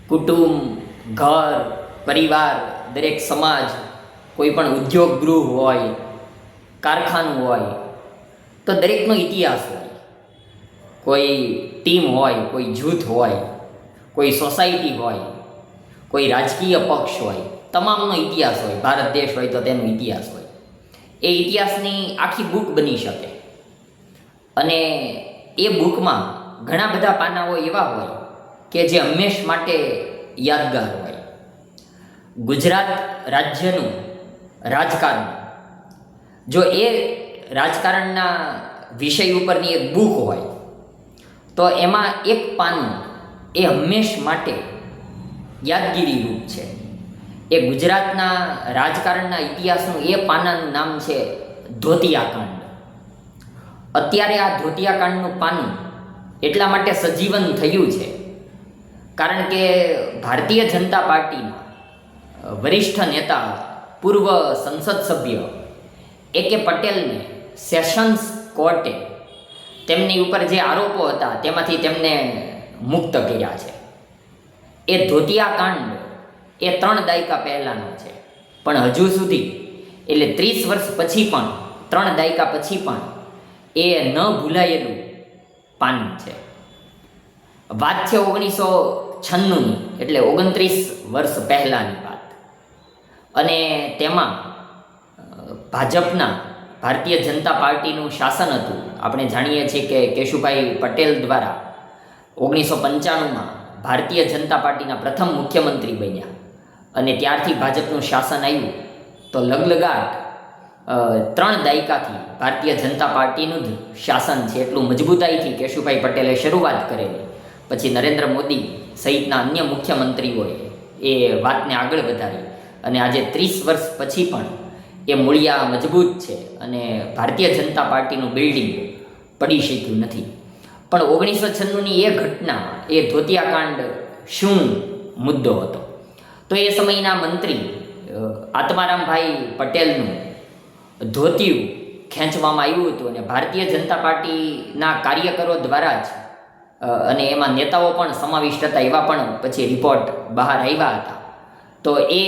કુટુંબ, ઘર, પરિવાર, દરેક સમાજ, કોઈ પણ ઉદ્યોગ ગૃહ હોય, કારખાનું હોય, તો દરેકનો ઇતિહાસ હોય. કોઈ ટીમ હોય, કોઈ જૂથ હોય, કોઈ સોસાયટી હોય, કોઈ રાજકીય પક્ષ હોય, તમામનો ઇતિહાસ હોય. ભારત દેશ હોય તો તેનો ઇતિહાસ હોય. એ ઇતિહાસની આખી બુક બની શકે અને એ બુકમાં ઘણા બધા પાનાઓ એવા હોય કે જે હંમેશ માટે યાદગાર હોય. ગુજરાત રાજ્યનું રાજકારણ, જો એ રાજકારણના વિષય ઉપરની એક બુક હોય તો એમાં એક પાનું એ હંમેશ માટે યાદગીરી રૂપ છે. એ ગુજરાતના રાજકારણના ઇતિહાસનું એ પાનાનું નામ છે ધોતિયાકાંડ. અત્યારે આ ધોતિયાકાંડનું પાનું એટલા માટે સજીવન થયું છે કારણ કે ભારતીય જનતા પાર્ટીના વરિષ્ઠ નેતા, પૂર્વ સંસદ સભ્ય A.K. પટેલને સેશન્સ કોર્ટે તેમની ઉપર જે આરોપો હતા તેમાંથી તેમને મુક્ત કર્યા છે. એ ધોતિયાકાંડ એ 3 દાયકા પહેલાંનો છે, પણ હજુ સુધી એટલે 30 વર્ષ પછી પણ, 3 દાયકા પછી પણ એ ન ભૂલાયેલું પાનું છે. વાત છે 1996ની, એટલે 29 વર્ષ પહેલાંની વાત. અને તેમાં ભાજપના, ભારતીય જનતા પાર્ટીનું શાસન હતું. આપણે જાણીએ છીએ કે કેશુભાઈ પટેલ દ્વારા 1995માં ભારતીય જનતા પાર્ટીના પ્રથમ મુખ્યમંત્રી બન્યા અને ત્યારથી ભાજપનું શાસન આવ્યું. તો લગલગાટ 3 દાયકાથી ભારતીય જનતા પાર્ટીનું જ શાસન છે. એટલું મજબૂતાઈથી કેશુભાઈ પટેલે શરૂઆત કરેલી. પછી નરેન્દ્ર મોદી સહિતના અન્ય મુખ્યમંત્રીઓએ એ વાતને આગળ વધારી અને આજે 30 વર્ષ પછી પણ એ મૂળિયા મજબૂત છે અને ભારતીય જનતા પાર્ટીનું બિલ્ડિંગ પડી શક્યું નથી. પણ 1996ની એ ઘટના, એ ધોતિયાકાંડ શું મુદ્દો હતો? તો એ સમયના મંત્રી આત્મારામભાઈ પટેલનું ધોતિયું ખેંચવામાં આવ્યું હતું અને ભારતીય જનતા પાર્ટીના કાર્યકરો દ્વારા જ, અને એમાં નેતાઓ પણ સમાવિષ્ટ હતા, એવા પણ પછી રિપોર્ટ બહાર આવ્યા હતા. તો એ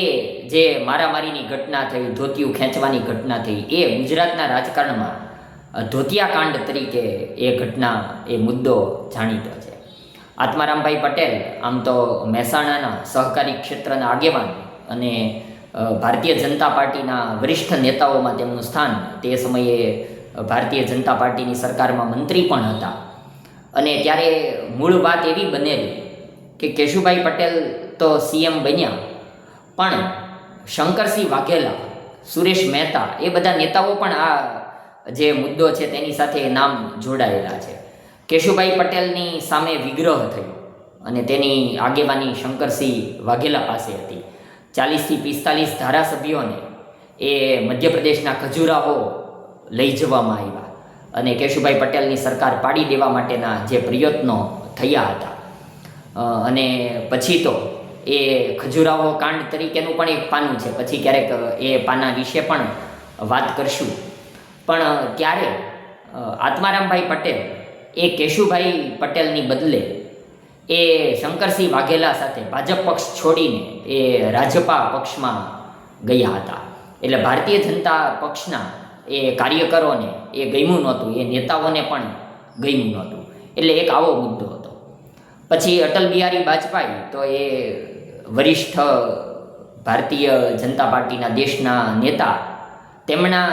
જે મારામારીની ઘટના થઈ, ધોતિયું ખેંચવાની ઘટના થઈ, એ ગુજરાતના રાજકારણમાં ધોતિયાકાંડ તરીકે એ ઘટના, એ મુદ્દો જાણીતો છે. આત્મારામભાઈ પટેલ આમ તો મહેસાણાના સહકારી ક્ષેત્રના આગેવાન અને ભારતીય જનતા પાર્ટીના વરિષ્ઠ નેતાઓમાં તેમનું સ્થાન. તે સમયે ભારતીય જનતા પાર્ટીની સરકારમાં મંત્રી પણ હતા. અને ત્યારે મૂળ વાત એવી બનેલી કે કેશુભાઈ પટેલ તો CM બન્યા, પણ શંકરસિંહ વાઘેલા, સુરેશ મહેતા, એ બધા નેતાઓ પણ આ જે મુદ્દો છે તેની સાથે નામ જોડાયેલા છે. કેશુભાઈ પટેલની સામે વિગ્રહ થયો અને તેની આગેવાની શંકરસિંહ વાઘેલા પાસે હતી. 40થી 45 ધારાસભ્યોને એ મધ્યપ્રદેશના ખજુરાહો લઈ જવામાં આવ્યા અને કેશુભાઈ પટેલની સરકાર પાડી દેવા માટેના જે પ્રયત્નો થયા હતા. અને પછી તો એ ખજુરાહો કાંડ તરીકેનું પણ એક પાનું છે, પછી ક્યારેક એ પાના વિશે પણ વાત કરશું. પણ ત્યારે આત્મારામભાઈ પટેલ એ કેશુભાઈ પટેલની બદલે એ શંકરસિંહ વાઘેલા સાથે ભાજપ પક્ષ છોડીને એ રાજપા પક્ષમાં ગયા હતા. એટલે ભારતીય જનતા પક્ષના એ કાર્યકરોને એ ગમ્યું નહોતું, એ નેતાઓને પણ ગમ્યું નહોતું. એટલે એક આવો મુદ્દો હતો. પછી અટલ બિહારી વાજપેયી તો એ વરિષ્ઠ ભારતીય જનતા પાર્ટીના દેશના નેતા, તેમના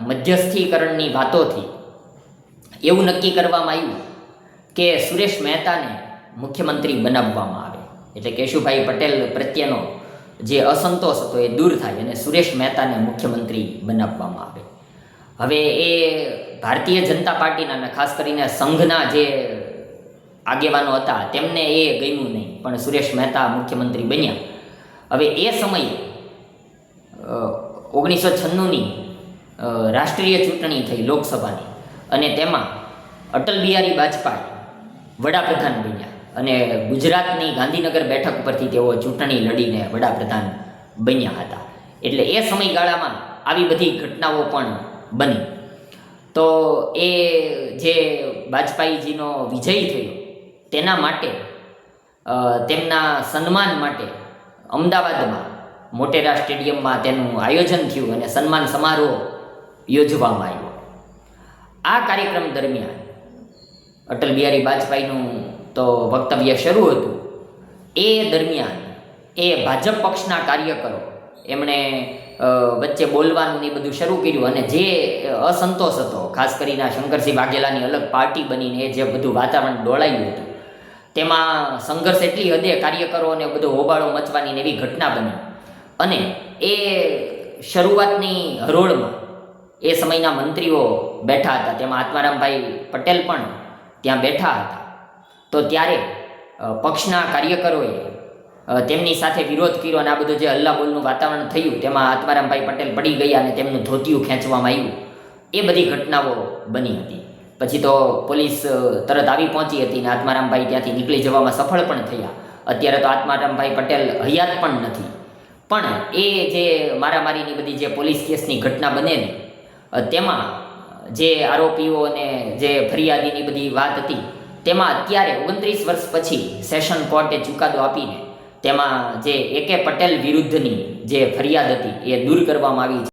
મધ્યસ્થીકરણની વાતોથી એવું નક્કી કરવામાં આવ્યું કે સુરેશ મહેતાને મુખ્યમંત્રી બનાવવામાં આવે. એટલે કેશુભાઈ પટેલ પ્રત્યેનો જે અસંતોષ હતો એ દૂર થાય અને સુરેશ મહેતાને મુખ્યમંત્રી બનાવવામાં આવે. હવે એ ભારતીય જનતા પાર્ટીના અને ખાસ કરીને સંઘના જે આગેવાનો હતા તેમને એ ગમ્યું નહીં, પણ સુરેશ મહેતા મુખ્યમંત્રી બન્યા. હવે એ સમયે 1996ની રાષ્ટ્રીય ચૂંટણી થઈ લોકસભાની, અને તેમાં અટલ બિહારી વાજપેયી વડાપ્રધાન બન્યા અને ગુજરાતની ગાંધીનગર બેઠક પરથી તેઓ ચૂંટણી લડીને વડાપ્રધાન બન્યા હતા. એટલે એ સમયગાળામાં આવી બધી ઘટનાઓ પણ બની. તો એ જે વાજપેયીજીનો વિજય થયો તેના માટે તેમના સન્માન માટે અમદાવાદમાં મોટેરા સ્ટેડિયમમાં તેનું આયોજન થયું અને સન્માન સમારોહ યોજવામાં આવ્યો. આ કાર્યક્રમ દરમિયાન અટલ બિહારી વાજપેયીનું તો વક્તવ્ય શરૂ હતું. એ દરમિયાન એ ભાજપ પક્ષના કાર્યકરો એમણે વચ્ચે બોલવાનું ને બધું શરૂ કર્યું અને જે અસંતોષ હતો, ખાસ કરીને શંકરસિંહ વાઘેલાની અલગ પાર્ટી બનીને જે બધું વાતાવરણ ડોળાયું હતું, તેમાં સંઘર્ષ એટલી હદે કાર્યકરોને બધો હોબાળો મચવાની એવી ઘટના બની. અને એ શરૂઆતની હરોળમાં એ સમયના મંત્રીઓ બેઠા હતા, તેમાં આત્મારામભાઈ પટેલ પણ ત્યાં બેઠા હતા. તો ત્યારે પક્ષના કાર્યકરોએ તેમની સાથે વિરોધ કર્યો અને આ બધું જે હલ્લાબોલનું વાતાવરણ થયું તેમાં આત્મારામભાઈ પટેલ પડી ગયા અને તેમનું ધોતિયું ખેંચવામાં આવ્યું. એ બધી ઘટનાઓ બની હતી. પછી તો પોલીસ તરત આવી પહોંચી હતી અને આત્મારામભાઈ ત્યાંથી નીકળી જવામાં સફળ પણ થયા. અત્યારે તો આત્મારામભાઈ પટેલ હયાત પણ નથી. પણ એ જે મારામારીની બધી જે પોલીસ કેસની ઘટના બનેલી, તેમાં જે આરોપીઓ અને જે ફરિયાદીની બધી વાત હતી, તેમાં અત્યારે 29 વર્ષ પછી સેશન કોર્ટે ચુકાદો આપીને તેમાં જે AK પટેલ વિરુદ્ધની જે ફરિયાદ હતી એ દૂર કરવામાં આવી છે.